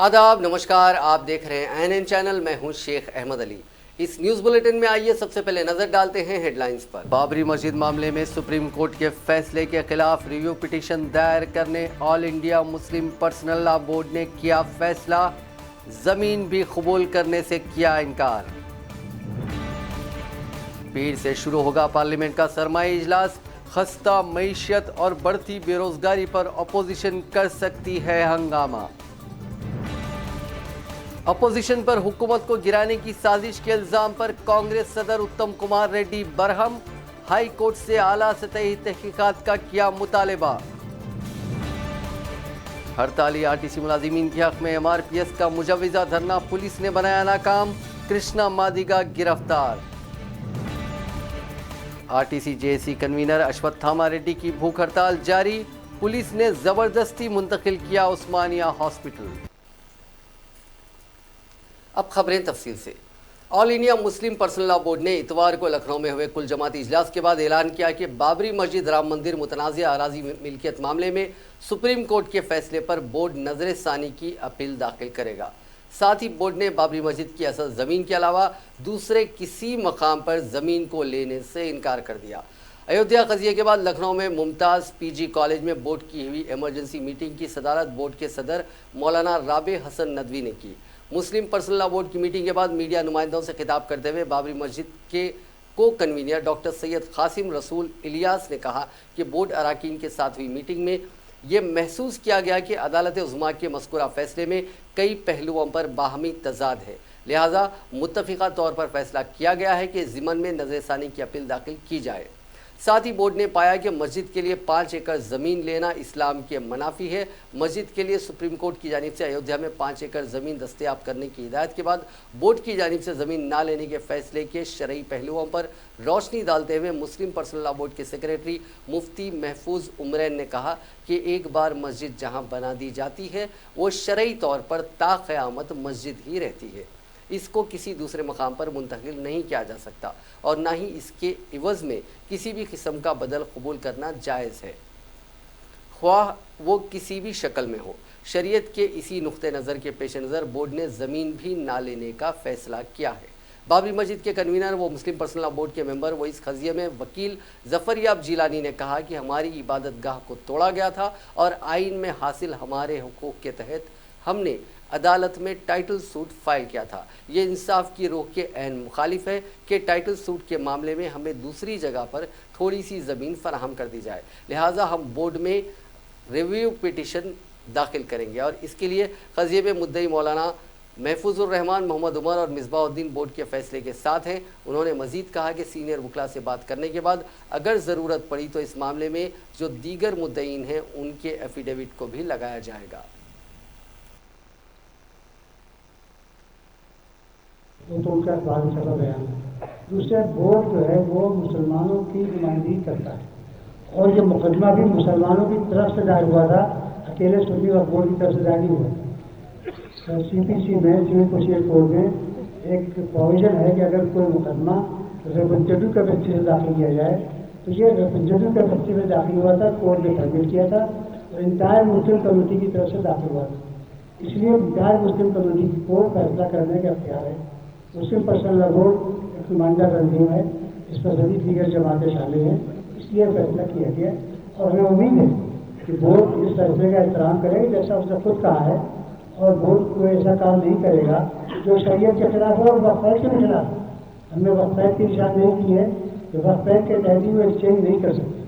आदाब, नमस्कार। आप देख रहे हैं एनएन चैनल। मैं हूं शेख अहमद अली। इस न्यूज़ बुलेटिन में आइए सबसे पहले नजर डालते हैं हेडलाइंस पर। बाबरी मस्जिद मामले में सुप्रीम कोर्ट के फैसले के खिलाफ रिव्यू पिटीशन दायर करने all India Muslim personal law board ने किया फैसला, जमीन भी कबूल करने से किया इनकार। पीर से शुरू होगा पार्लियामेंट का सरमाई इजलास, खस्ता मईशत और बढ़ती बेरोजगारी पर अपोजिशन कर सकती है हंगामा। अपोजिशन पर हुकूमत को गिराने की साजिश के इल्जाम पर कांग्रेस सदर उत्तम कुमार रेड्डी बरहम, हाई कोर्ट से आला सतही तहकीकात का किया मुतालबा। हड़ताली आरटीसी मुलाजिमीन के हक में एमआरपीएस का मुजव्विजा धरना पुलिस ने बनाया नाकाम, कृष्णा मादिगा गिरफ्तार। RTC JAC convener Ashwatthama Reddy की भूख हड़ताल जारी, पुलिस ने जबरदस्ती मुंतकिल किया उस्मानिया हॉस्पिटल। अब खबरें तफसील से। All India Muslim personal law board ने इतवार को लखनऊ में हुए कुल जमाती इजलास के बाद ऐलान किया कि बाबरी मस्जिद राम मंदिर मुतनाज़िया अराजी मिल्कियत मामले में सुप्रीम कोर्ट के फैसले पर बोर्ड नजर सानी की अपील दाखिल करेगा। साथ ही बोर्ड ने बाबरी मस्जिद की असल ज़मीन के अलावा दूसरे किसी मकाम पर ज़मीन को लेने से इनकार कर दिया। अयोध्या कज़िये के बाद लखनऊ में मुमताज़ पीजी कॉलेज में बोर्ड की हुई इमरजेंसी मीटिंग की सदारत बोर्ड के सदर मौलाना राबे हसन नदवी ने की। मुस्लिम पर्सनल लॉ बोर्ड की मीटिंग के बाद मीडिया नुमाइंदों से खिताब करते हुए बाबरी मस्जिद के को कन्वीनर डॉक्टर सैयद कासिम रसूल इलियास ने कहा कि बोर्ड अराकीन के साथ हुई मीटिंग में ये महसूस किया गया कि अदालत उज़्मा के मज़कूरा फैसले में कई पहलुओं पर बाहमी तजाद है, लिहाजा मुत्तफ़िक़ा तौर पर फैसला किया गया है कि ज़िमन में नज़रसानी की अपील दाखिल की जाए। साथ ही बोर्ड ने पाया कि मस्जिद के लिए 5 एकड़ ज़मीन लेना इस्लाम के मनाफी है। मस्जिद के लिए सुप्रीम कोर्ट की जानिब से अयोध्या में 5 एकड़ ज़मीन दस्तयाब करने की हिदायत के बाद बोर्ड की जानिब से ज़मीन ना लेने के फैसले के शरई पहलुओं पर रोशनी डालते हुए मुस्लिम पर्सनल लॉ बोर्ड के सेक्रेटरी मुफ्ती महफूज उमरैन ने कहा कि एक बार मस्जिद जहाँ बना दी जाती है वो शरई तौर पर ता क़यामत मस्जिद ही रहती है, इसको किसी दूसरे मकाम पर मुंतकिल नहीं किया जा सकता और ना ही इसके इवज़ में किसी भी किस्म का बदल कबूल करना जायज़ है, ख्वाह वो किसी भी शक्ल में हो। शरीयत के इसी नुक्ते नज़र के पेश नज़र बोर्ड ने ज़मीन भी ना लेने का फ़ैसला किया है। बाबरी मस्जिद के कन्वीनर व मुस्लिम पर्सनल लॉ बोर्ड के मेंबर व इस कज़िये में वकील ज़फ़रयाब जिलानी ने कहा कि हमारी इबादत गाह को तोड़ा गया था और आइन में हासिल हमारे हुकूक़ के तहत हमने अदालत में टाइटल सूट फाइल किया था। ये इंसाफ की रूह के ऐन मुखालिफ है कि टाइटल सूट के मामले में हमें दूसरी जगह पर थोड़ी सी ज़मीन फराहम कर दी जाए, लिहाजा हम बोर्ड में रिव्यू पिटीशन दाखिल करेंगे और इसके लिए कज़िये में मुद्दई मौलाना महफूजुर रहमान, मोहम्मद उमर और मिसबाउद्दीन बोर्ड के फैसले के साथ हैं। उन्होंने मज़ीद कहा कि सीनियर वकला से बात करने के बाद अगर ज़रूरत पड़ी तो इस मामले में जो दीगर मुद्दईन हैं उनके एफिडेविट को भी लगाया जाएगा। तो उनका बाद चला बयान है। दूसरे बोर्ड जो है वो मुसलमानों की नुमाइंदगी करता है और ये मुकदमा भी मुसलमानों की तरफ से दायर हुआ था, अकेले सुन्नी और बोर्ड की तरफ से दायर नहीं हुआ। सीपीसी में सिविल प्रोसीजर कोड में एक प्रोविजन है कि अगर कोई मुकदमा रिप्रेजेंटेटिव के व्यक्ति से दाखिल किया जाए तो ये रिप्रेजेंटेटिव के व्यक्ति में दाखिल हुआ था, कोर्ट ने परमिट किया था और इंटायर मुस्लिम कम्युनिटी की तरफ से दाखिल हुआ था। इसलिए इंटायर मुस्लिम कम्युनिटी को फैसला करने का अख्तियार है। मुस्लिम पर्सनल लॉ बोर्ड एक नुमाइंदा तंजीम है, इस पर सभी दीगर जमातें शामिल हैं, इसलिए फैसला किया गया और हमें उम्मीद है कि बोर्ड इस फैसले का एहतराम करेगा जैसा उसने खुद कहा है और बोर्ड कोई ऐसा काम नहीं करेगा जो शरीयत के खिलाफ हो और वक़्फ़ के खिलाफ। हमने वक़्फ़ की निशान नहीं की है कि वक़्फ़ के तहत वो एक्सचेंज नहीं कर सकते।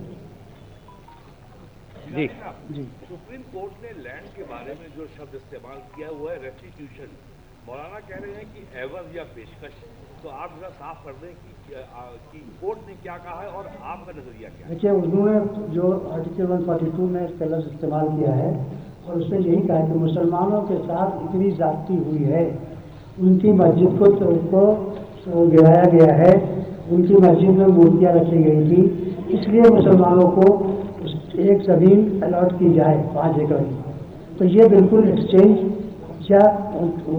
जी सुप्रीम कोर्ट ने लैंड के बारे में जो शब्द इस्तेमाल किया वो है रेस्टिट्यूशन। मौलाना कह रहे हैं कि एवज या पेशकश, तो आप जरा साफ कर दें कि कोर्ट ने क्या कहा है और आपका नजरिया क्या है। देखिए, उन्होंने जो आर्टिकल 142 में इसका लफ्ज़ इस्तेमाल किया है और उसमें यही कहा कि मुसलमानों के साथ इतनी ज़्यादती हुई है, उनकी मस्जिद को गिराया गया है, उनकी मस्जिद में मूर्तियाँ रखी गई थी, इसलिए मुसलमानों को एक ज़मीन अलॉट की जाए 5 एकड़ की। तो ये बिल्कुल एक्सचेंज या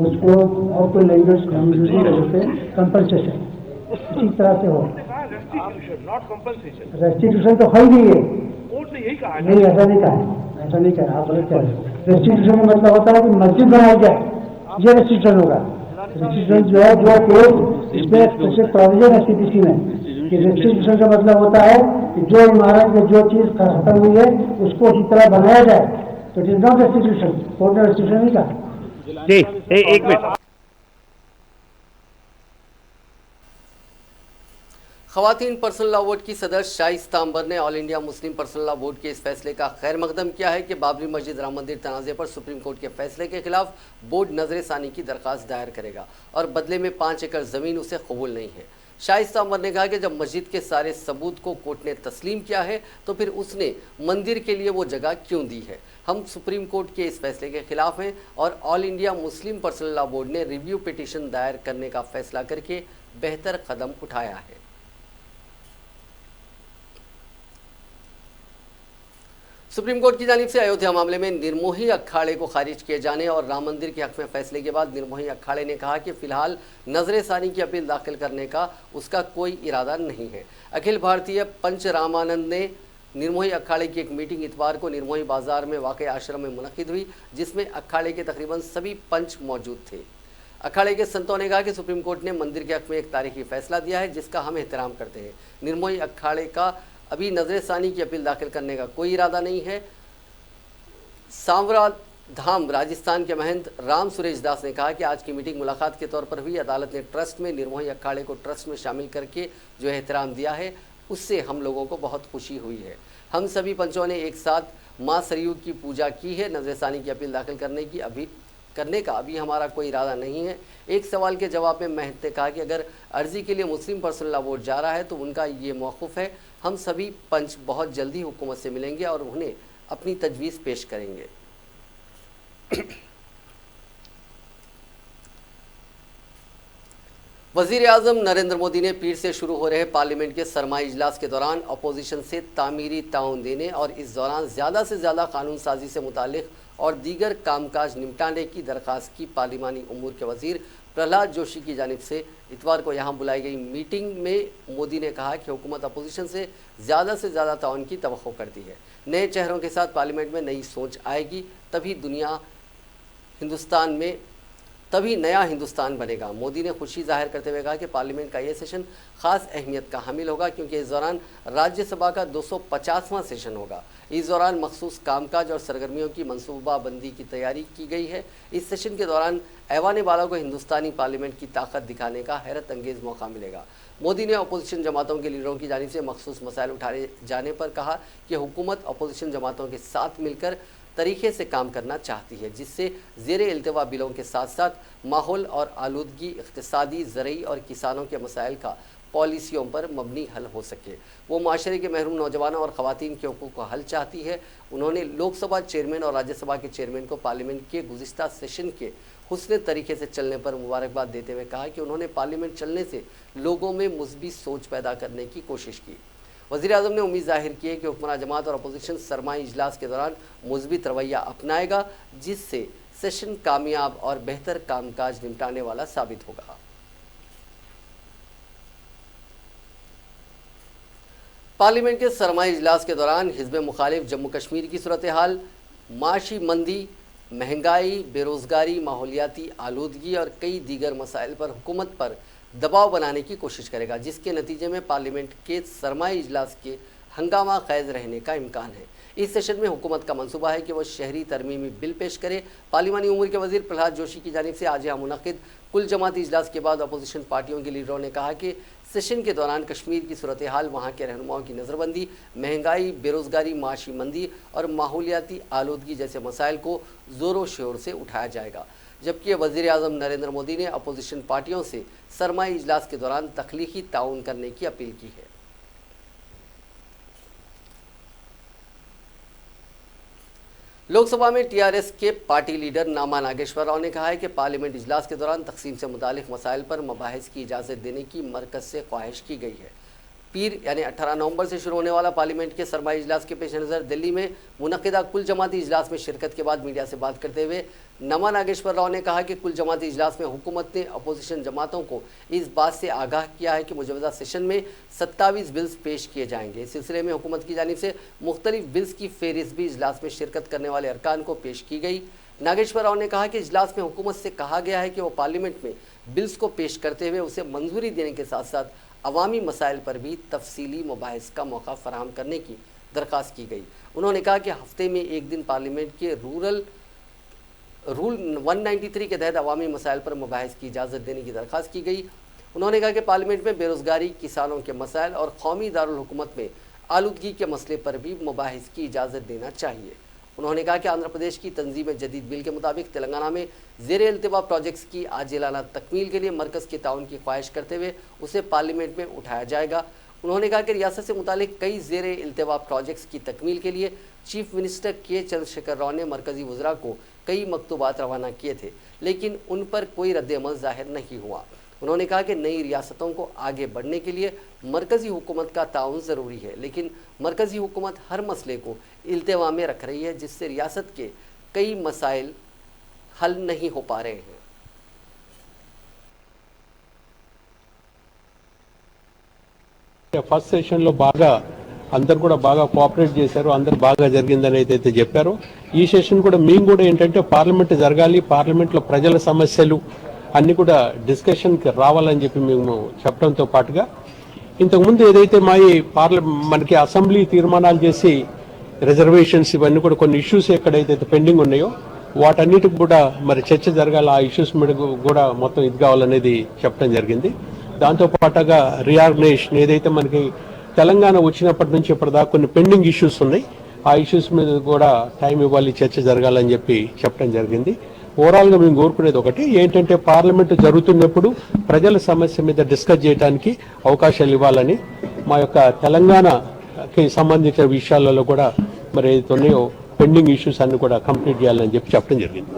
उसको और कोई लैंग्वेज हम यूज नहीं कर सकते, कंपनसेशन इसी तरह से हो। रेस्टिट्यूशन तो है ही नहीं है, कोर्ट ने यही कहा। नहीं, ऐसा नहीं कहा, ऐसा नहीं कहा, आप गलत कह रहे हो। रेस्टिट्यूशन का मतलब होता है कि मस्जिद बनाई जाए, ये रेस्टिट्यूशन होगा। रेस्टिट्यूशन जो है जो कोर्ट इसमें स्पेशल प्रोविजन है सीपीसी में कि रेस्टिट्यूशन का मतलब होता है कि जो इमारत में जो चीज खत्म हुई है उसको उसी तरह बनाया जाए। तो it is not restitution, court ने रेस्टिट्यूशन नहीं कहा। जी एक मिनट। खवातीन पर्सनल लॉ बोर्ड की सदस्य शाइस्ता अंबर ने all India Muslim personal law board के इस फैसले का खैर मकदम किया है कि बाबरी मस्जिद राम मंदिर तनाज़े पर सुप्रीम कोर्ट के फैसले के खिलाफ बोर्ड नजर सानी की दरखास्त दायर करेगा और बदले में 5 एकड़ ज़मीन उसे कबूल नहीं है। शाइस्ता अंबर ने कहा कि जब मस्जिद के सारे सबूत को कोर्ट ने तस्लीम किया है तो फिर उसने मंदिर के लिए वो जगह क्यों दी है। हम सुप्रीम कोर्ट के इस फैसले के खिलाफ हैं और all India Muslim personal law board ने रिव्यू पिटीशन दायर करने का फैसला करके बेहतर कदम उठाया है। सुप्रीम कोर्ट की जानिब से अयोध्या मामले में निर्मोही अखाड़े को खारिज किए जाने और राम मंदिर के हक में फैसले के बाद निर्मोही अखाड़े ने कहा कि फिलहाल नजर सानी की अपील दाखिल करने का उसका कोई इरादा नहीं है। अखिल भारतीय पंच रामानंद ने निर्मोही अखाड़े की एक मीटिंग इतवार को निर्मोही बाजार में वाक़ आश्रम में मुनक़िद हुई, जिसमें अखाड़े के तकरीबन सभी पंच मौजूद थे। अखाड़े के संतों ने कहा कि सुप्रीम कोर्ट ने मंदिर के हक में एक तारीखी फैसला दिया है जिसका हम एहतराम करते हैं। निर्मोही अखाड़े का अभी नजर सानी की अपील दाखिल करने का कोई इरादा नहीं है। सांवरा धाम राजस्थान के महंत राम सुरेश दास ने कहा कि आज की मीटिंग मुलाकात के तौर पर हुई। अदालत ने ट्रस्ट में निर्मोही अखाड़े को ट्रस्ट में शामिल करके जो एहतराम दिया है उससे हम लोगों को बहुत खुशी हुई है। हम सभी पंचों ने एक साथ माँ सरयू की पूजा की है। नजर सानी की अपील दाखिल करने का अभी हमारा कोई इरादा नहीं है। एक सवाल के जवाब में महंत ने कहा कि अगर अर्जी के लिए मुस्लिम पर्सनल लॉ बोर्ड जा रहा है तो उनका ये मौक़िफ़ है। हम सभी पंच बहुत जल्दी हुकूमत से मिलेंगे और उन्हें अपनी तजवीज़ पेश करेंगे। वज़ीर आज़म नरेंद्र मोदी ने पीर से शुरू हो रहे पार्लियामेंट के सरमाई इजलास के दौरान अपोजिशन से तामीरी ताउन देने और इस दौरान ज़्यादा से ज़्यादा कानून साजी से मुतालिक और दीगर कामकाज निपटाने की दरख्वास्त की। पार्लिमानी उमूर के वज़ीर प्रहलाद जोशी की जानिब से इतवार को यहाँ बुलाई गई मीटिंग में मोदी ने कहा कि हुकूमत अपोजिशन से ज़्यादा ताउन की तवक्को करती है। नए चेहरों के साथ पार्लियामेंट में नई सोच आएगी तभी नया हिंदुस्तान बनेगा। मोदी ने खुशी जाहिर करते हुए कहा कि पार्लियामेंट का ये सेशन ख़ास अहमियत का हामिल होगा क्योंकि इस दौरान राज्यसभा का 250वां सेशन होगा। इस दौरान मखसूस कामकाज और सरगर्मियों की मनसूबाबंदी की तैयारी की गई है। इस सेशन के दौरान ऐवान बाला को हिंदुस्तानी पार्लियामेंट की ताकत दिखाने का हैरत अंगेज़ मौका मिलेगा। मोदी ने अपोजिशन जमातों के लीडरों की जानिब से मखसूस मसाइल उठाए जाने पर कहा कि हुकूमत अपोजिशन जमातों के साथ मिलकर तरीके से काम करना चाहती है जिससे ज़ेरे इल्तिवा बिलों के साथ साथ माहौल और आलूदगी, इक़्तिसादी, ज़रई और किसानों के मसाइल का पॉलिसियों पर मबनी हल हो सके। वो माशरे के महरूम नौजवानों और ख़वातीन के हकूक़ का हल चाहती है। उन्होंने लोकसभा चेयरमैन और राज्यसभा के चेयरमैन को पार्लियामेंट के गुज़िश्ता सेशन के हुस्न तरीके से चलने पर मुबारकबाद देते हुए कहा कि उन्होंने पार्लियामेंट चलने से लोगों में मुस्बित सोच पैदा करने की कोशिश की। वज़ीर आज़म ने उम्मीद जाहिर की है कि हुक्मरान जमात और अपोजिशन सरमाई इजलास के दौरान मुस्बित रवैया अपनाएगा जिससे सेशन कामयाब और बेहतर कामकाज निपटाने वाला साबित होगा। पार्लियामेंट के सरमाई इजलास के दौरान हिज़्ब मुखालिफ जम्मू कश्मीर की सूरत हाल, माशी मंदी, महंगाई, बेरोज़गारी, माहौलियाती आलूदगी और कई दीगर मसाइल पर हुकूमत पर दबाव बनाने की कोशिश करेगा जिसके नतीजे में पार्लियामेंट के सरमाई इजलास के हंगामा ख़ैज़ रहने का इम्कान है। इस सेशन में हुकूमत का मंसूबा है कि वह शहरी तरमीमी बिल पेश करे। पार्लिमानी उमूर के वज़ीर प्रहलाद जोशी की जानिब से आज यहाँ मुनक़िद कुल जमाती इजलास के बाद अपोजिशन पार्टियों के लीडरों ने कहा कि सेशन के दौरान कश्मीर की सूरत हाल, वहाँ के रहनुमाओं की नज़रबंदी, महंगाई, बेरोज़गारी, माशी मंदी और माहौलियाती आलूदगी जैसे मसाइल को ज़ोरों शोर से उठाया जाएगा। जबकि वज़ीर आज़म नरेंद्र मोदी ने अपोजिशन पार्टियों से सरमाई इजलास के दौरान तख्लीकी ताउन करने की अपील की है। लोकसभा में टीआरएस के पार्टी लीडर नामा नागेश्वर राव ने कहा है कि पार्लियामेंट इजलास के दौरान तकसीम से मुतालिक मसाइल पर मबाहिस की इजाज़त देने की मरकज़ से ख्वाहिश की गई है। पीर यानी 18 नवंबर से शुरू होने वाला पार्लियामेंट के सरमाई इजलास के पेश नज़र दिल्ली में मुनक़िदा कुल जमाती इजलास में शिरकत के बाद मीडिया से बात करते हुए नमा नागेश्वर राव ने कहा कि कुल जमाती इजलास में हुकूमत ने अपोजिशन जमातों को इस बात से आगाह किया है कि मुजवजा सेशन में 27 बिल्स पेश किए जाएंगे। इस सिलसिले में हुकूमत की जानिब से मुख्तलिफ बिल्स की फहरिस्त भी इजलास में शिरकत करने वाले अरकान को पेश की गई। नागेश्वर राव ने कहा कि इजलास में हुकूमत से कहा गया है कि वो पार्लियामेंट में बिल्स को पेश करते हुए उसे मंजूरी देने के साथ साथ अवामी मसाइल पर भी तफसीली मुबाहिस का मौका फराहम करने की दरख्वास्त की गई। उन्होंने कहा कि हफ्ते में एक दिन पार्लियामेंट के रूल 193 के तहत अवामी मसाइल पर मुबाहिस की इजाज़त देने की दरख्वास्त की गई। उन्होंने कहा कि पार्लियामेंट में बेरोज़गारी, किसानों के मसाइल और कौमी दारुल हुकूमत में आलूदगी के मसले पर भी मुबाहिस की इजाज़त देना चाहिए। उन्होंने कहा कि आंध्र प्रदेश की तंजीम जदीद बिल के मुताबिक तेलंगाना में ज़ेरे इल्तिवा प्रोजेक्ट्स की आजिलाना तकमील के लिए मरकज़ के ताउन की ख्वाहिश करते हुए उसे पार्लियामेंट में उठाया जाएगा। उन्होंने कहा कि रियासत से मुतालिक कई ज़ेरे इल्तिवा प्रोजेक्ट्स की तकमील के लिए चीफ मिनिस्टर के चंद्रशेखर राव ने मरकज़ी वज़रा को कई मकतूबात रवाना किए थे, लेकिन उन पर कोई रद्द-ए-अमल ज़ाहिर नहीं हुआ। उन्होंने कहा कि नई रियासतों को आगे बढ़ने के लिए मरकज़ी हुकूमत का ताउन ज़रूरी है, लेकिन मरकज़ी हुकूमत हर मसले को इल्तिवा में रख रही है, जिससे रियासत के कई मसाइल हल नहीं हो पा रहे हैं। ఫస్ట్ సెషన్లో బాగా అందరు కూడా బాగా కోఆపరేట్ చేశారు, అందరు బాగా జరిగిందని అయితే చెప్పారు. ఈ సెషన్ కూడా మేము కూడా ఏంటంటే పార్లమెంట్ జరగాలి, పార్లమెంట్లో ప్రజల సమస్యలు అన్ని కూడా డిస్కషన్కి రావాలని చెప్పి మేము చెప్పడంతో పాటుగా ఇంతకుముందు ఏదైతే మనకి అసెంబ్లీ తీర్మానాలు చేసి రిజర్వేషన్స్ ఇవన్నీ కూడా కొన్ని ఇష్యూస్ ఎక్కడైతే పెండింగ్ ఉన్నాయో వాటన్నిటికి కూడా మరి చర్చ జరగాలి, ఆ ఇష్యూస్ మీద కూడా మొత్తం ఇది కావాలనేది చెప్పడం జరిగింది. దాంతో పాటుగా రీఆర్గనైజేషన్ ఏదైతే మనకి తెలంగాణ వచ్చినప్పటి నుంచి ఇప్పటిదాకా కొన్ని పెండింగ్ ఇష్యూస్ ఉన్నాయి, ఆ ఇష్యూస్ మీద కూడా టైం ఇవ్వాలి, చర్చ జరగాలని చెప్పి చెప్పడం జరిగింది. ఓవరాల్గా మేము కోరుకునేది ఒకటి ఏంటంటే పార్లమెంటు జరుగుతున్నప్పుడు ప్రజల సమస్య మీద డిస్కస్ చేయడానికి అవకాశాలు ఇవ్వాలని, మా యొక్క తెలంగాణకి సంబంధించిన విషయాలలో కూడా మరి ఏదైతే ఉన్నాయో పెండింగ్ ఇష్యూస్ అన్ని కూడా కంప్లీట్ చేయాలని చెప్పి చెప్పడం జరిగింది.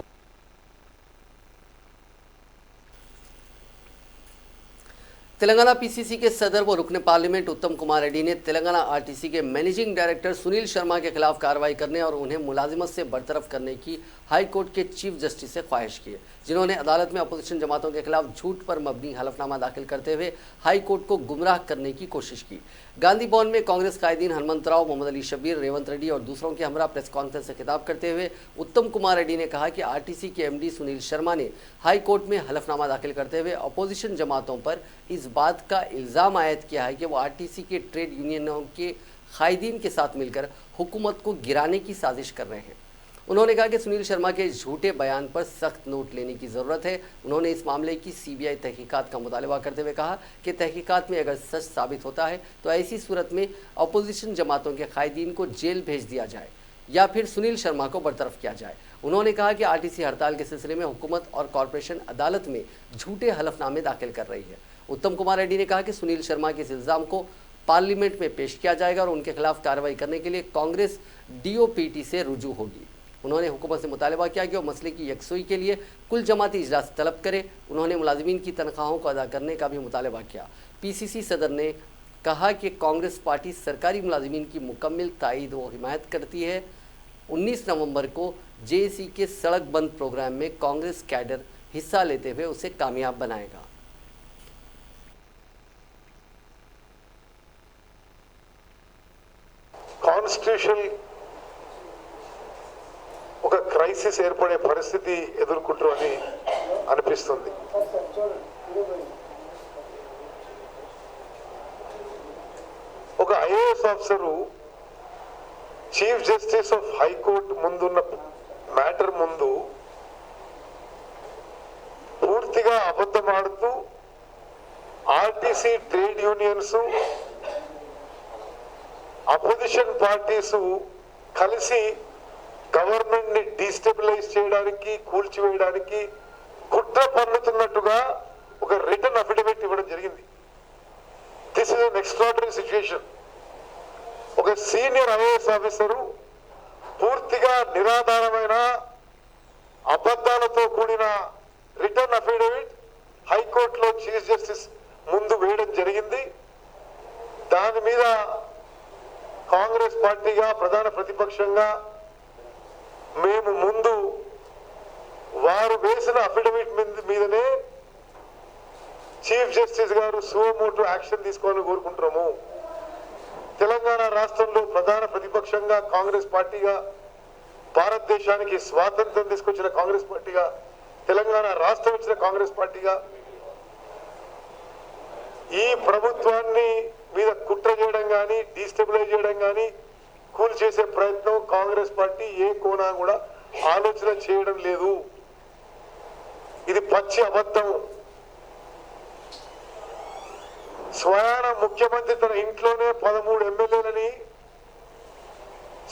तेलंगाना पीसीसी के सदर व रुकने पार्लियामेंट उत्तम कुमार रेड्डी ने तेलंगाना आरटीसी के मैनेजिंग डायरेक्टर सुनील शर्मा के खिलाफ कार्रवाई करने और उन्हें मुलाजिमत से बरतरफ करने की हाई कोर्ट के चीफ जस्टिस से ख्वाहिश की है, जिन्होंने अदालत में अपोजिशन जमातों के खिलाफ झूठ पर मबनी हलफनामा दाखिल करते हुए हाई कोर्ट को गुमराह करने की कोशिश की। गांधी भवन में कांग्रेस कायदीन हनुमंत राव, मोहम्मद अली शबीर, रेवंत रेड्डी और दूसरों के हमरा प्रेस कॉन्फ्रेंस से खिताब करते हुए उत्तम कुमार रेड्डी ने कहा कि आरटीसी के एमडी सुनील शर्मा ने हाई कोर्ट में हलफनामा दाखिल करते हुए अपोजिशन जमातों पर इस बात का इल्ज़ाम आयद किया है कि वो आरटीसी के ट्रेड यूनियनों के कायदीन के साथ मिलकर हुकूमत को गिराने की साजिश कर रहे हैं। उन्होंने कहा कि सुनील शर्मा के झूठे बयान पर सख्त नोट लेने की ज़रूरत है। उन्होंने इस मामले की सीबीआई तहकीकात का मुतालबा करते हुए कहा कि तहकीकात में अगर सच साबित होता है तो ऐसी सूरत में अपोजिशन जमातों के कायदीन को जेल भेज दिया जाए या फिर सुनील शर्मा को बरतरफ किया जाए। उन्होंने कहा कि आरटीसी हड़ताल के सिलसिले में हुकूमत और कॉरपोरेशन अदालत में झूठे हलफनामे दाखिल कर रही है। उत्तम कुमार रेड्डी ने कहा कि सुनील शर्मा के इस इल्ज़ाम को पार्लियामेंट में पेश किया जाएगा और उनके खिलाफ कार्रवाई करने के लिए कांग्रेस डीओपीटी से रुजू होगी। उन्होंने हुकूमत से मुतालबा किया कि वो मसले की यकसुई के लिए कुल जमाती इजलास तलब करे। उन्होंने मुलाजिमीन की तनख्वाहों को अदा करने का भी मुतालबा किया। पीसीसी सदर ने कहा कि कांग्रेस पार्टी सरकारी मुलाजिमीन की मुकम्मल तायीद व हिमायत करती है। 19 नवंबर को जेएसी के सड़क बंद प्रोग्राम में कांग्रेस कैडर हिस्सा लेते हुए उसे कामयाब बनाएगा। కాన్స్టిట్యూషన్ ఒక క్రైసిస్ ఏర్పడే పరిస్థితి ఎదుర్కొంటారని అనిపిస్తుంది. ఒక IAS officer chief justice of high court ముందున్న మ్యాటర్ ముందు పూర్తిగా అబద్ధమాడుతూ RTC trade unions opposition parties కలిసి గవర్నమెంట్ ని డిస్టెబిలైజ్ చేయడానికి, కూల్చివేయడానికి కుట్ర పన్నుతున్నట్టుగా ఒక రిటర్న్ అఫిడవిట్ ఇవ్వడం జరిగింది. This is an extraordinary situation. ఒక సీనియర్ ఐఏఎస్ ఆఫీసరు పూర్తిగా నిరాధారమైన అబద్ధాలతో కూడిన రిటర్న్ అఫిడవిట్ హైకోర్టులో చీఫ్ జస్టిస్ ముందు వేయడం జరిగింది. దాని మీద కాంగ్రెస్ పార్టీగా ప్రధాన ప్రతిపక్షంగా మేము ముందు వారు వేసిన అఫిడవిట్ మీదనే చీఫ్ జస్టిస్ గారు సుమోటో యాక్షన్ తీసుకోవాలని కోరుకుంటున్నాము. తెలంగాణ రాష్ట్రంలో ప్రధాన ప్రతిపక్షంగా కాంగ్రెస్ పార్టీగా, భారతదేశానికి స్వాతంత్రం తీసుకొచ్చిన కాంగ్రెస్ పార్టీగా, తెలంగాణ రాష్ట్రం ఇచ్చిన కాంగ్రెస్ పార్టీగా ఈ ప్రభుత్వాన్ని మీద కుట్ర చేయడం కానీ, డీస్టెబిలైజ్ చేయడం కానీ, కూల్ చేసే ప్రయత్నం కాంగ్రెస్ పార్టీ ఏ కోణా కూడా ఆలోచన చేయడం లేదు. ఇది పచ్చి అబద్ధం. స్వయాన ముఖ్యమంత్రి తన ఇంట్లోనే 13 ఎమ్మెల్యేలని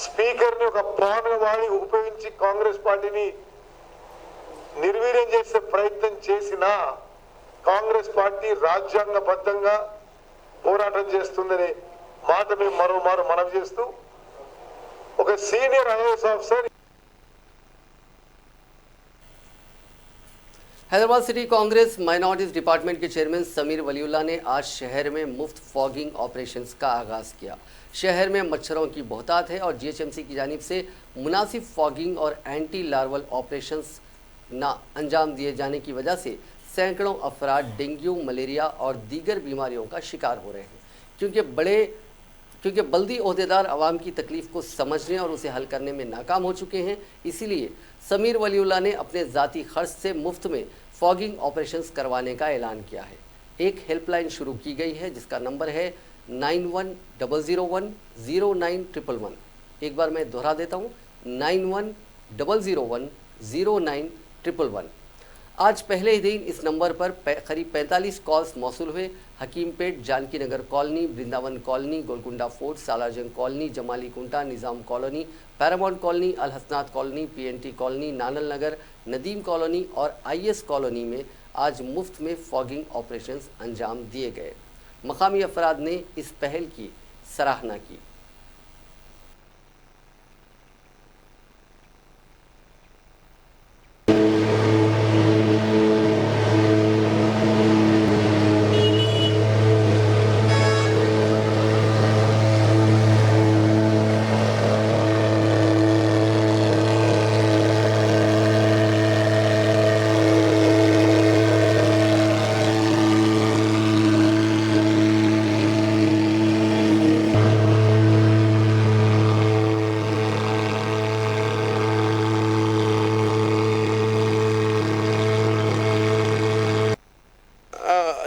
స్పీకర్ని ఒక పాన్గా వాడి ఉపయోగించి కాంగ్రెస్ పార్టీని నిర్వీర్యం చేసే ప్రయత్నం చేసినా కాంగ్రెస్ పార్టీ రాజ్యాంగబద్ధంగా పోరాటం చేస్తుందనే మాట మేము మరోమారు మనవి చేస్తూ, ఒక senior IAS officer Hyderabad city Congress minorities department के चेयरमैन समीर वलीउल्लाह ने आज शहर में मुफ्त फॉगिंग ऑपरेशंस का आगाज़ किया। शहर में मच्छरों की बहुतायत है और जीएचएमसी की जानिब से मुनासिब फॉगिंग और एंटी लार्वल ऑपरेशंस ना अंजाम दिए जाने की वजह से सैकड़ों अफराद डेंगू, मलेरिया और दीगर बीमारियों का शिकार हो रहे हैं। क्योंकि बल्दी ओहदेदार आवाम की तकलीफ़ को समझने और उसे हल करने में नाकाम हो चुके हैं, इसीलिए समीर वलीउल्लाह ने अपने ज़ाती खर्च से मुफ्त में फॉगिंग ऑपरेशंस करवाने का ऐलान किया है। एक हेल्पलाइन शुरू की गई है जिसका नंबर है 9100109111। एक बार मैं दोहरा देता हूँ, 9100109111। आज पहले ही दिन इस नंबर पर करीब 45 कॉल्स मौसूल हुए। Hakimpet, Janaki Nagar colony, Vrindavan colony, Golconda fort, Salarjung colony, Jamali Kunta, Nizam colony, Paramount colony, Al Hasnat colony, PNT colony, Nanal Nagar, Nadeem colony और आईएस कॉलोनी में आज मुफ्त में फॉगिंग ऑपरेशंस अंजाम दिए गए। मकामी अफराद ने इस पहल की सराहना की।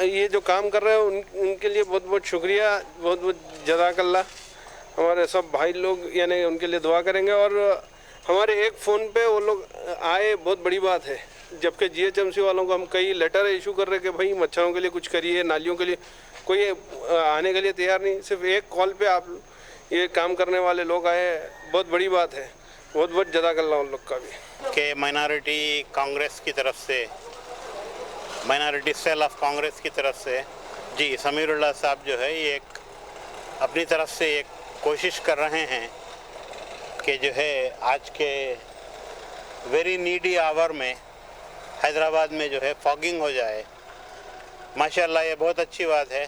ये जो काम कर रहे हैं उनके लिए बहुत बहुत शुक्रिया, बहुत बहुत जज़ाकल्लाह। हमारे सब भाई लोग यानी उनके लिए दुआ करेंगे। और हमारे एक फ़ोन पे वो लोग आए, बहुत बड़ी बात है। जबकि जीएचएमसी वालों को हम कई लेटर इशू कर रहे कि भाई मच्छरों के लिए कुछ करिए, नालियों के लिए, कोई आने के लिए तैयार नहीं। सिर्फ एक कॉल पे आप ये काम करने वाले लोग आए, बहुत बड़ी बात है। बहुत बहुत जज़ाकल्लाह उन लोग का भी। कि माइनॉरिटी कांग्रेस की तरफ से, माइनॉरिटी सेल ऑफ कांग्रेस की तरफ से जी समीरुल्लाह साहब जो है ये एक अपनी तरफ से एक कोशिश कर रहे हैं कि जो है आज के वेरी नीडी आवर में हैदराबाद में जो है फॉगिंग हो जाए। माशाल्लाह ये बहुत अच्छी बात है,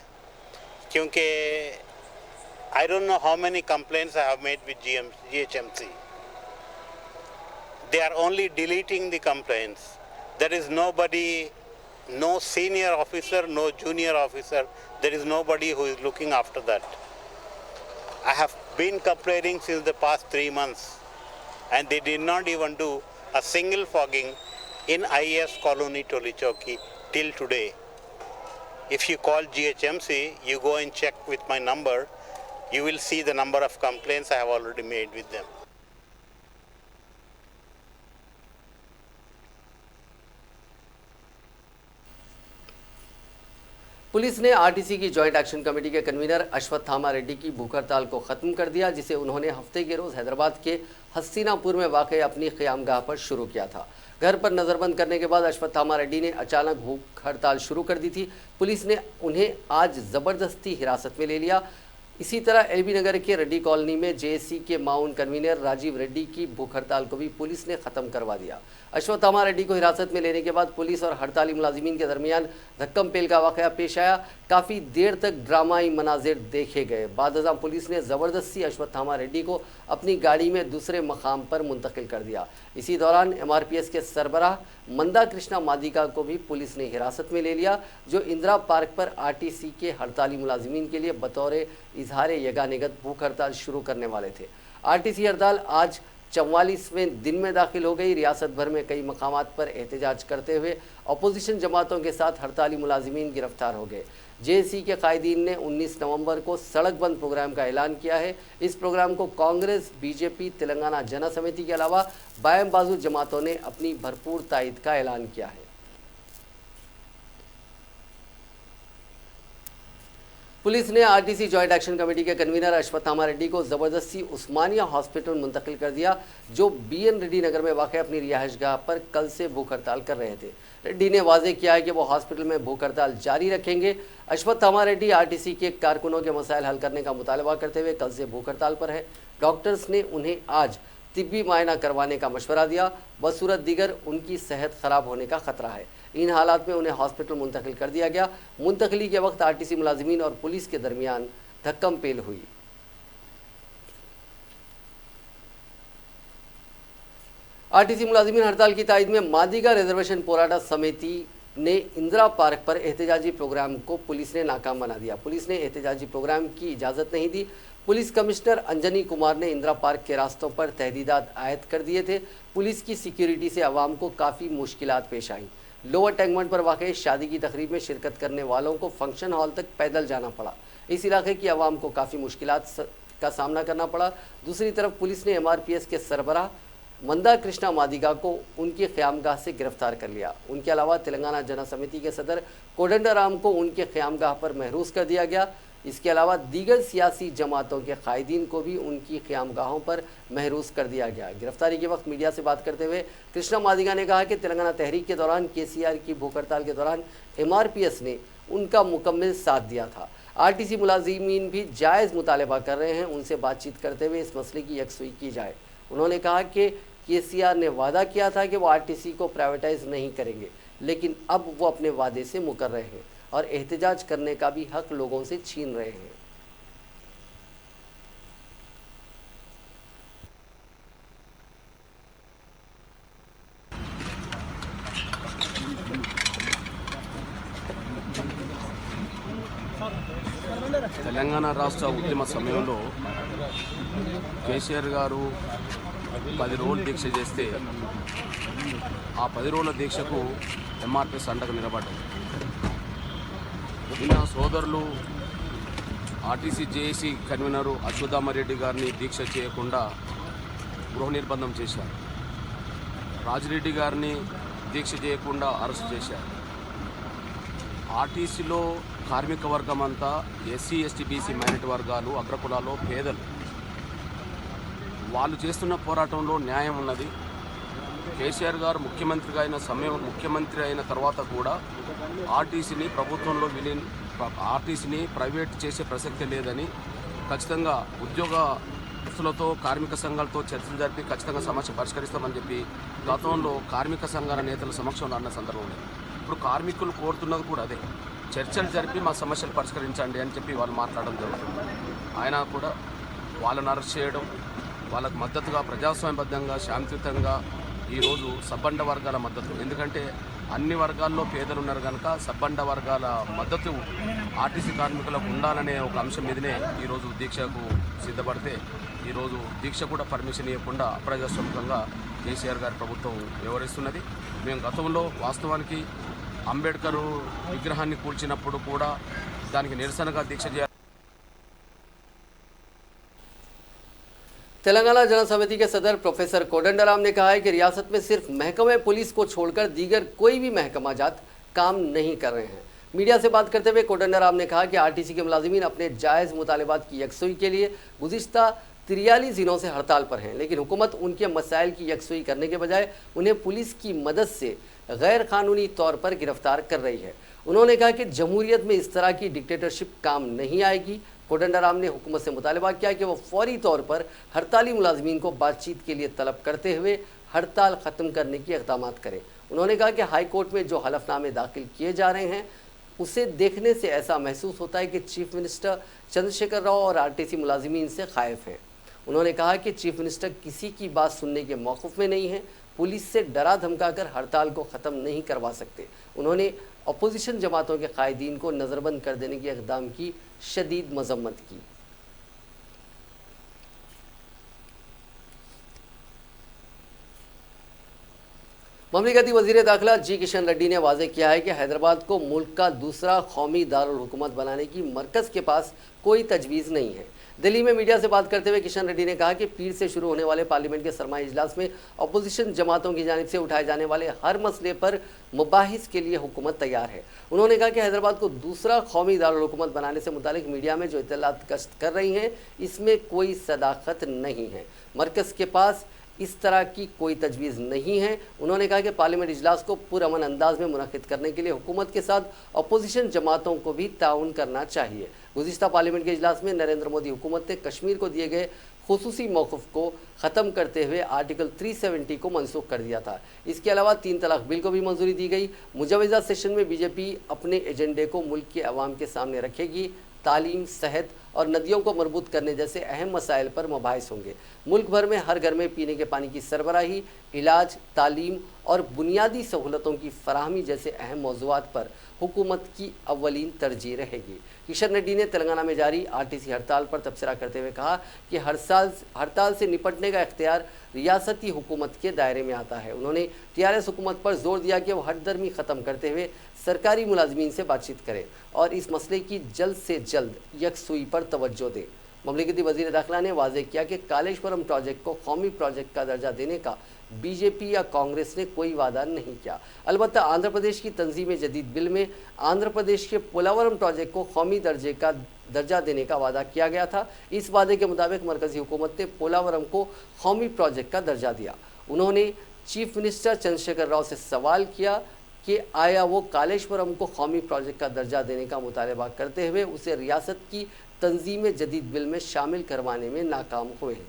क्योंकि I don't know how many complaints I have made with GHMC. They are only deleting the complaints. There is nobody, no senior officer, no junior officer. There is nobody who is looking after that. I have been complaining since the past 3 months, and they did not even do a single fogging in IAS colony Tolichoki till today. If you call GHMC, you go and check with my number, you will see the number of complaints I have already made with them. Police ने RTC की joint action committee के convener Ashwatthama Reddy की भूख हड़ताल को ख़त्म कर दिया, जिसे उन्होंने हफ्ते के रोज़ हैदराबाद के हस्तिनापुर में वाक़ अपनी क़यामगाह पर शुरू किया था। घर पर नज़रबंद करने के बाद अश्वत्थामा रेड्डी ने अचानक भूख हड़ताल शुरू कर दी थी। पुलिस ने उन्हें आज ज़बरदस्ती हिरासत में ले लिया। इसी तरह एलबी नगर के रेड्डी कॉलोनी में जेएसी के माउन कन्वीनर राजीव रेड्डी की भूख हड़ताल को भी पुलिस ने ख़त्म करवा दिया। अश्वत्थामा रेड्डी को हिरासत में लेने के बाद पुलिस और हड़ताली मुलाजिमीन के दरमियान धक्कम पेल का वाक़या पेश आया। काफ़ी देर तक ड्रामाई मनाजिर देखे गए। बाद पुलिस ने ज़बरदस्ती अश्वत्थामा रेड्डी को अपनी गाड़ी में दूसरे मकाम पर मुंतकिल कर दिया। इसी दौरान MRPS के सरबराह मंदा कृष्णा मादिगा को भी पुलिस ने हिरासत में ले लिया, जो इंदिरा पार्क पर आरटीसी के हड़ताली मुलाजिमीन के लिए बतौर इजहार यगानिगत भूख हड़ताल शुरू करने वाले थे। आरटीसी हड़ताल आज 44वें दिन में दाखिल हो गई। रियासत भर में कई मकामात पर एहतजाज करते हुए अपोजिशन जमातों के साथ हड़ताली मुलाजिमीन गिरफ्तार हो गए। जेएसी के कायदीन ने 19 नवंबर को सड़क बंद प्रोग्राम का ऐलान किया है। इस प्रोग्राम को कांग्रेस, बीजेपी, तेलंगाना जन समिति के अलावा बाएं बाजू जमातों ने अपनी भरपूर तायद का ऐलान किया है। पुलिस ने आरटीसी जॉइंट एक्शन कमेटी के कन्वीनर अश्वत्थामा रेड्डी को जबरदस्ती उस्मानिया हॉस्पिटल मुंतकिल कर दिया, जो बीएन रेड्डी नगर में वाक़ अपनी रिहाइशगाह पर कल से भूख हड़ताल कर रहे थे। रेड्डी ने वाजे किया है कि वो हॉस्पिटल में भूख हड़ताल जारी रखेंगे। अश्वत्थामा रेड्डी आरटीसी के कारकुनों के मसाइल हल करने का मुतालबा करते हुए कल से भूख हड़ताल पर है। डॉक्टर्स ने उन्हें आज तिब्बी मायना करवाने का मशवरा दिया। बसूरत दीगर उनकी सेहत ख़राब होने का खतरा है। इन हालात में उन्हें हॉस्पिटल मुंतकिल कर दिया गया। मुंतकली के वक्त आरटीसी मुलाजिमीन और पुलिस के दरमियान धक्कम पेल हुई। आरटीसी मुलाजिमीन हड़ताल की तायद में मादिगा रिजर्वेशन पोराटा समिति ने इंदिरा पार्क पर एहतजाजी प्रोग्राम को पुलिस ने नाकाम बना दिया। पुलिस ने एहतजाजी प्रोग्राम की इजाज़त नहीं दी। पुलिस कमिश्नर अंजनी कुमार ने इंदिरा पार्क के रास्तों पर तहदीदात आयद कर दिए थे। पुलिस की सिक्योरिटी से आवाम को काफ़ी मुश्किलात पेश आई। लोअर टैंकमंड पर वाक़ शादी की तकरीब में शिरकत करने वालों को फंक्शन हॉल तक पैदल जाना पड़ा। इस इलाके की आवाम को काफ़ी मुश्किलात का सामना करना पड़ा। दूसरी तरफ पुलिस ने MRPS के सरबराह मंदा कृष्णा मादिगा को उनकी क़यामगाह से गिरफ्तार कर लिया। उनके अलावा तेलंगाना जन समिति के सदर कोडंडाराम को उनके क़यामगाह पर महरूस कर दिया गया। इसके अलावा दीगर सियासी जमातों के कायदीन को भी उनकी क़यामगाहों पर महरूस कर दिया गया। गिरफ्तारी के वक्त मीडिया से बात करते हुए कृष्णा मादिगा ने कहा कि तेलंगाना तहरीक के दौरान KCR की भूख हड़ताल के दौरान MRPS ने उनका मुकम्मल साथ दिया था। आरटीसी मुलाजिमीन भी जायज़ मुतालबा कर रहे हैं, उनसे बातचीत करते हुए इस मसले की यकसुई की जाए। उन्होंने कहा कि KCR ने वादा किया था कि वो आरटीसी को प्राइवेटाइज नहीं करेंगे, लेकिन अब वो अपने वादे से मुकर रहे हैं और एहतजाज करने का भी हक लोगों से छीन रहे हैं। తెలంగాణ రాష్ట్ర ఉద్యమ సమయంలో కేసీఆర్ గారు 10 రోజులు దీక్ష చేస్తే ఆ 10 రోజుల దీక్షకు MRPS అండగా నిలబడ్డారు. నిన్న సోదరులు ఆర్టీసీ జేఏసీ కన్వీనరు అశ్వత్థామారెడ్డి గారిని దీక్ష చేయకుండా గృహ నిర్బంధం చేశారు. రాజిరెడ్డి గారిని దీక్ష చేయకుండా అరెస్ట్ చేశారు. ఆర్టీసీలో కార్మిక వర్గం అంతా SC, ST, BC మైనారిటీ వర్గాలు, అగ్రకులాలు, పేదలు. వాళ్ళు చేస్తున్న పోరాటంలో న్యాయం ఉన్నది. కేసీఆర్ గారు ముఖ్యమంత్రి అయిన తర్వాత కూడా ఆర్టీసీని ప్రభుత్వంలో ఆర్టీసీని ప్రైవేట్ చేసే ప్రసక్తి లేదని ఖచ్చితంగా ఉద్యోగస్తులతో, కార్మిక సంఘాలతో చర్చలు జరిపి ఖచ్చితంగా సమస్య పరిష్కరిస్తామని చెప్పి గతంలో కార్మిక సంఘాల నేతల సమక్షంలో అన్న సందర్భం ఉంది. ఇప్పుడు కార్మికులు కోరుతున్నది కూడా అదే, చర్చలు జరిపి మా సమస్యలు పరిష్కరించండి అని చెప్పి వాళ్ళు మాట్లాడడం జరుగుతుంది. ఆయన కూడా వాళ్ళని అరెస్ట్ చేయడం, వాళ్ళకు మద్దతుగా ప్రజాస్వామ్యబద్ధంగా శాంతియుతంగా ఈరోజు సబ్బండ వర్గాల మద్దతు, ఎందుకంటే అన్ని వర్గాల్లో పేదలు ఉన్నారు కనుక సబ్బండ వర్గాల మద్దతు ఆర్టీసీ కార్మికులకు ఉండాలనే ఒక అంశం మీదనే ఈరోజు దీక్షకు సిద్ధపడితే ఈరోజు దీక్ష కూడా పర్మిషన్ ఇవ్వకుండా అప్రజాస్వామికంగా కేసీఆర్ గారి ప్రభుత్వం వ్యవహరిస్తున్నది. మేము గతంలో వాస్తవానికి అంబేద్కర్ విగ్రహాన్ని కూల్చినప్పుడు కూడా దానికి నిరసనగా దీక్ష చేయాలి. तेलंगाना जन समिति के सदर प्रोफेसर कोडंडाराम ने कहा है कि रियासत में सिर्फ महकमे पुलिस को छोड़कर दीगर कोई भी महकमा जात काम नहीं कर रहे हैं। मीडिया से बात करते हुए कोडंडाराम ने कहा कि आरटीसी के मुलाजिमीन अपने जायज़ मुतालबात की यकसुई के लिए गुज़िश्ता 43 दिनों से हड़ताल पर हैं, लेकिन हुकूमत उनके मसाइल की यकसुई करने के बजाय उन्हें पुलिस की मदद से गैर कानूनी तौर पर गिरफ्तार कर रही है। उन्होंने कहा कि जमहूरियत में इस तरह की डिक्टेटरशिप काम नहीं आएगी। कोडंडाराम ने हुकूमत से मुतालबा किया कि वो फौरी तौर पर हड़ताली मुलाजमीन को बातचीत के लिए तलब करते हुए हड़ताल ख़त्म करने की इक़दामात करें। उन्होंने कहा कि हाई कोर्ट में जो हलफनामे दाखिल किए जा रहे हैं उसे देखने से ऐसा महसूस होता है कि चीफ मिनिस्टर चंद्रशेखर राव और आरटीसी मुलाजमीन से खाइफ हैं। उन्होंने कहा कि चीफ मिनिस्टर किसी की बात सुनने के मौक़िफ़ में नहीं है। पुलिस से डरा धमकाकर हड़ताल को ख़त्म नहीं करवा सकते। उन्होंने अपोजिशन जमातों के कायदीन को नज़रबंद कर देने के इक़दाम की शदीद मजम्मत की। ममलिकती वज़ीर दाखिला जी किशन रेड्डी ने वाज़ेह किया है कि हैदराबाद को मुल्क का दूसरा कौमी दारुल हुकूमत बनाने की मरकज़ के पास कोई तजवीज़ नहीं है। दिल्ली में मीडिया से बात करते हुए किशन रेड्डी ने कहा कि पीर से शुरू होने वाले पार्लियामेंट के सरमाई इजलास में अपोजिशन जमातों की जानिब से उठाए जाने वाले हर मसले पर मुबाहिस के लिए हुकूमत तैयार है। उन्होंने कहा कि हैदराबाद को दूसरा कौमी दारुल हुकूमत बनाने से मुतालिक मीडिया में जो इत्तलात गश्त कर रही हैं, इसमें कोई सदाकत नहीं है। मरकज़ के पास इस तरह की कोई तजवीज़ नहीं है। उन्होंने कहा कि पार्लियामेंट इजलास को पुरअमन अंदाज में मुनक़िद करने के लिए हुकूमत के साथ अपोजिशन जमातों को भी ताउन करना चाहिए। गुज़िश्ता पार्लियामेंट के इजलास में नरेंद्र मोदी हुकूमत ने कश्मीर को दिए गए खुसूसी मौक़िफ़ को ख़त्म करते हुए आर्टिकल 370 को मनसूख कर दिया था। इसके अलावा 3 तलाक़ बिल को भी मंजूरी दी गई। मुजवज़ा सेशन में बीजेपी अपने एजेंडे को मुल्क के अवाम के सामने रखेगी। तालीम, सेहत और नदियों को मरबूत करने जैसे अहम मसाइल पर मुबाहिस होंगे। मुल्क भर में हर घर में पीने के पानी की सरबराही, इलाज, तालीम और बुनियादी सहूलतों की फराहमी जैसे अहम मौज़ूआत पर हुकूमत की अव्वलीन तरजीह रहेगी। किशन रेड्डी ने तेलंगाना में जारी आरटीसी हड़ताल पर तबसरा करते हुए कहा कि हड़ताल से निपटने का इख्तियार रियासती हुकूमत के दायरे में आता है। उन्होंने टीआरएस हुकूमत पर जोर दिया कि वह हटदर्मी ख़त्म करते हुए सरकारी मुलाजमीन से बातचीत करे और इस मसले की जल्द से जल्द यकसुई पर तवज्जो दे। ममलिकती वज़ीर दाखिला ने वाज़ेह किया कि कालेश्वरम प्रोजेक्ट को कौमी प्रोजेक्ट का दर्जा देने का बीजेपी या कांग्रेस ने कोई वादा नहीं किया। अलबत्ता आंध्र प्रदेश की तंजीम जदीद बिल में आंध्र प्रदेश के पोलावरम प्रोजेक्ट को कौमी दर्जे का दर्जा देने का वादा किया गया था। इस वादे के मुताबिक मरकज़ी हुकूमत ने पोलावरम को कौमी प्रोजेक्ट का दर्जा दिया। उन्होंने चीफ मिनिस्टर चंद्रशेखर राव से सवाल किया कि आया वो कालेश्वरम को कौमी प्रोजेक्ट का दर्जा देने का मुतालबा करते हुए उसे रियासत की तंजीम जदीद बिल में शामिल करवाने में नाकाम हुए हैं।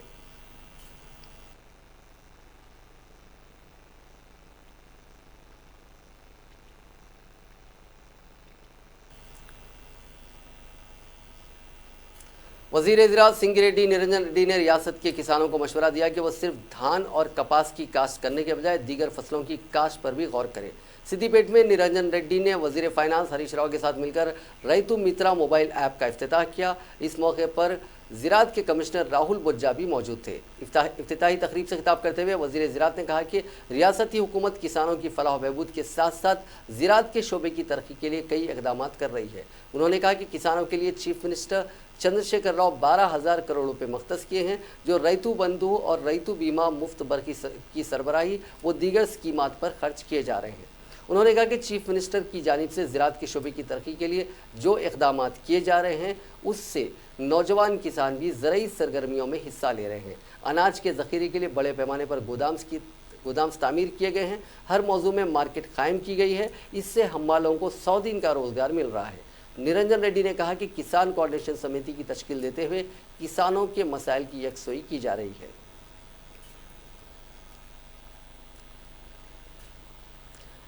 वज़ीर ज़राअत सिंगी रेड्डी निरंजन रेड्डी ने रियासत के किसानों को मशवरा दिया कि वह सिर्फ धान और कपास की काश्त करने के बजाय दीगर फसलों की काश्त पर भी गौर करें। सिद्दीपेट में निरंजन रेड्डी ने वज़ीर फाइनेंस हरीश राव के साथ मिलकर रैतु मित्रा मोबाइल ऐप का इफ्तिताह किया। इस मौके पर ज़राअत के कमिश्नर राहुल बोज्जा भी मौजूद थे। इफ्तिताही तकरीब से खिताब करते हुए वज़ीर ज़राअत ने कहा कि रियासती हुकूमत किसानों की फलाह बहबूद के साथ साथ ज़राअत के शोबे की तरक्की के लिए कई इक़दाम कर रही है। उन्होंने कहा कि किसानों के लिए चीफ मिनिस्टर चंद्रशेखर राव 12,000 करोड़ रुपए मख्तस किए हैं, जो रैतु बंधु और रैतु बीमा, मुफ्त बरकी की सरबराही व दीगर स्कीमात पर खर्च किए जा रहे हैं। उन्होंने कहा कि चीफ मिनिस्टर की जानिब से ज़राअत के शोबे की तरक्की के लिए जो इक़दाम किए जा रहे हैं, उससे नौजवान किसान भी ज़रई सरगर्मियों में हिस्सा ले रहे हैं। अनाज के ज़ख़ीरे के लिए बड़े पैमाने पर गोदाम्स तामीर किए गए हैं। हर मौजू में मार्केट कायम की गई है। इससे हम्मालों को 100 दिन का रोज़गार मिल रहा है। निरंजन रेड्डी ने कहा कि किसान कोऑर्डिनेशन समिति की तश्कील देते हुए किसानों के मसाइल की यकसुई की जा रही है।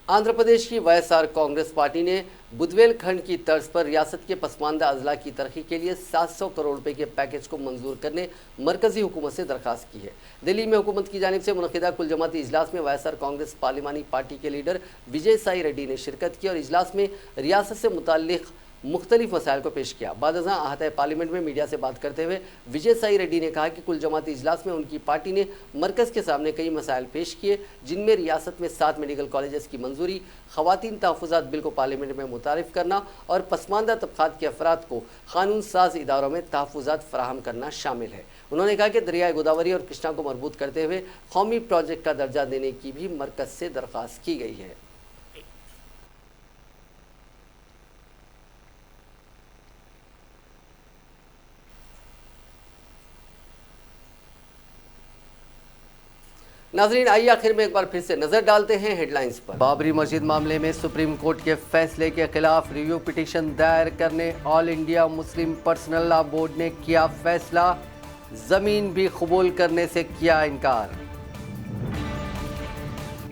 आंध्र प्रदेश की वाईएसआर कांग्रेस पार्टी ने बुंदेलखंड की तर्ज पर रियासत के पसमानदा अजला की तरक्की के लिए 700 करोड़ रुपए के पैकेज को मंजूर करने मरकजी हुकूमत से दरखास्त की है। दिल्ली में हुकूमत की जानिब से मुनक़िदा कुल जमाती इजलास में वाईएसआर कांग्रेस पार्लिमानी पार्टी के लीडर विजय साई रेड्डी ने शिरकत की और इजलास में रियासत से मुताल्लिक़ मुख्तलिफ मसाइल को पेश किया। बादशाह आहता पार्लियामेंट में मीडिया से बात करते हुए विजय साई रेड्डी ने कहा कि कुल जमाती इजलास में उनकी पार्टी ने मरकज़ के सामने कई मसाइल पेश किए, जिनमें रियासत में 7 मेडिकल कॉलेजेस की मंजूरी, ख़वातीन तहफ़्फ़ुज़ात बिल को पार्लियामेंट में मुतारिफ़ करना और पसमानदा तबक़ात के अफराद को कानून साज इदारों में तहफ़्फ़ुज़ात फ़राहम करना शामिल है। उन्होंने कहा कि दरियाए गोदावरी और कृष्णा को मरबूत करते हुए कौमी प्रोजेक्ट का दर्जा देने की भी मरकज़ से दरख्वास्त की गई है। नाज़रीन, आइए आखिर में एक बार फिर से नजर डालते हैं हेडलाइंस पर। बाबरी मस्जिद मामले में सुप्रीम कोर्ट के फैसले के खिलाफ रिव्यू पिटीशन दायर करने all India Muslim personal law board ने किया फैसला, जमीन भी कबूल करने से किया इनकार।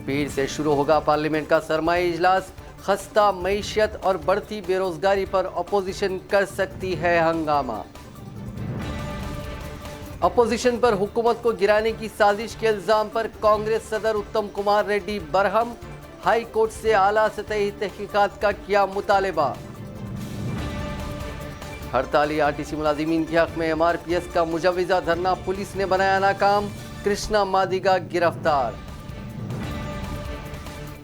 पीर से शुरू होगा पार्लियामेंट का सरमाई इजलास, खस्ता मईशत और बढ़ती बेरोजगारी पर अपोजिशन कर सकती है हंगामा। अपोजिशन पर हुकूमत को गिराने की साजिश के इल्जाम पर कांग्रेस सदर उत्तम कुमार रेड्डी बरहम, हाई कोर्ट से आला सतही तहकीकात का किया मुतालबा। हड़ताली आरटीसी मुलाजिमीन के हक में एमआरपीएस का मुजव्वजा धरना पुलिस ने बनाया नाकाम, कृष्णा मादिगा गिरफ्तार।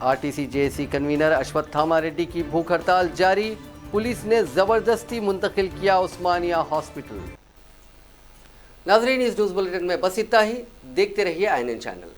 RTC JAC convener Ashwatthama Reddy की भूख हड़ताल जारी, पुलिस ने जबरदस्ती मुंतकिल किया उस्मानिया हॉस्पिटल। नाजरीन, इस न्यूज़ बुलेटिन में बस इतना ही। देखते रहिए INN चैनल।